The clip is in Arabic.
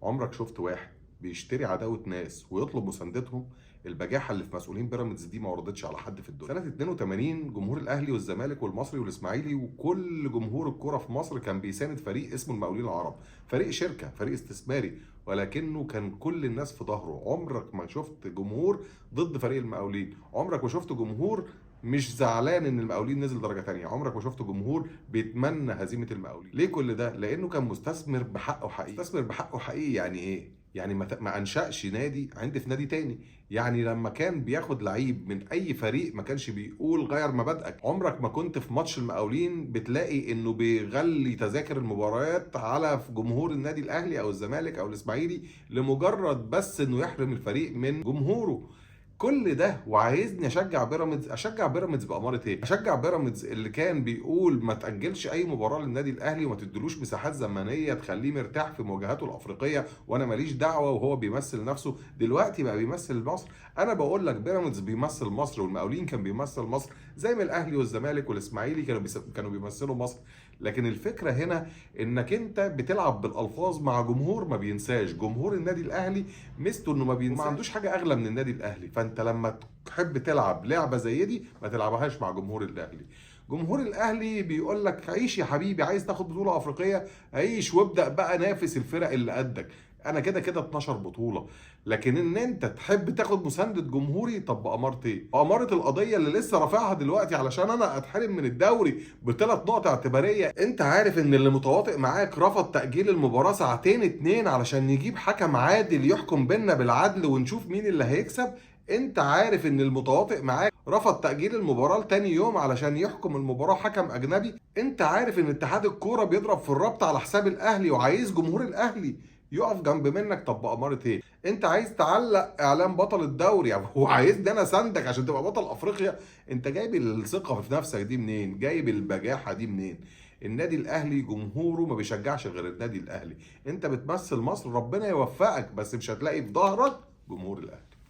عمرك شفت واحد بيشتري عداوة ناس ويطلب مساندتهم؟ البجاحة اللي في مسؤولين بيراميدز دي ما وردتش على حد في الدنيا. سنة 82 جمهور الأهلي والزمالك والمصري والإسماعيلي وكل جمهور الكرة في مصر كان بيساند فريق اسمه المقاولين العرب، فريق شركة، فريق استثماري، ولكنه كان كل الناس في ظهره. عمرك ما شفت جمهور ضد فريق المقاولين، عمرك ما شفت جمهور مش زعلان ان المقاولين نزل درجه تانية، عمرك ما شفت جمهور بيتمنى هزيمه المقاولين. ليه كل ده؟ لانه كان مستثمر بحقه حقيقي. مستثمر بحقه حقيقي يعني ايه؟ يعني ما انشأش نادي عند في نادي تاني. يعني لما كان بياخد لعيب من اي فريق ما كانش بيقول غير مبادئك. عمرك ما كنت في ماتش المقاولين بتلاقي انه بيغلي تذاكر المباريات على جمهور النادي الاهلي او الزمالك او الاسماعيلي لمجرد بس انه يحرم الفريق من جمهوره. كل ده وعايزني اشجع بيراميدز؟ اشجع بيراميدز باماره ايه؟ اشجع بيراميدز اللي كان بيقول ما تاجلش اي مباراه للنادي الاهلي وما تدلوش مساحات زمنيه تخليه مرتاح في مواجهاته الافريقيه وانا ماليش دعوه، وهو بيمثل نفسه دلوقتي بقى بيمثل مصر. انا بقول لك بيراميدز بيمثل مصر، والمقاولين كان بيمثل مصر زي ما الاهلي والزمالك والاسماعيلي كانوا بيمثلوا مصر. لكن الفكره هنا انك انت بتلعب بالالفاظ مع جمهور ما بينساش. جمهور النادي الاهلي ميزته انه ما بينساش، وما عندوش حاجه اغلى من النادي الاهلي. فانت لما تحب تلعب لعبه زي دي ما تلعبهاش مع جمهور الاهلي. جمهور الاهلي بيقول لك عيش يا حبيبي، عايز تاخد بطوله افريقيه عيش وابدا بقى نافس الفرق اللي قدك. انا كده كده 12 بطوله. لكن ان انت تحب تاخد مسانده جمهوري، طب باماره ايه؟ اماره القضيه اللي لسه رافعها دلوقتي علشان انا اتحرم من الدوري بثلاث نقط اعتباريه. انت عارف ان اللي متواطئ معاك رفض تاجيل المباراه ساعتين اتنين علشان نجيب حكم عادل يحكم بينا بالعدل ونشوف مين اللي هيكسب. انت عارف ان المتواطئ معاك رفض تأجيل المباراة لتاني يوم علشان يحكم المباراة حكم أجنبي. انت عارف ان اتحاد الكورة بيضرب في الرابطة على حساب الأهلي وعايز جمهور الأهلي يقف جنب منك. طب بأمارة ايه؟ انت عايز تعلق اعلام بطل الدوري وعايزني انا ساندك عشان تبقى بطل افريقيا؟ انت جايب الثقة في نفسك دي منين؟ جايب البجاحة دي منين؟ النادي الاهلي جمهوره ما بيشجعش غير النادي الاهلي. انت بتمثل مصر، ربنا يوفقك، بس مش هتلاقي في ظهرك جمهور الاهلي.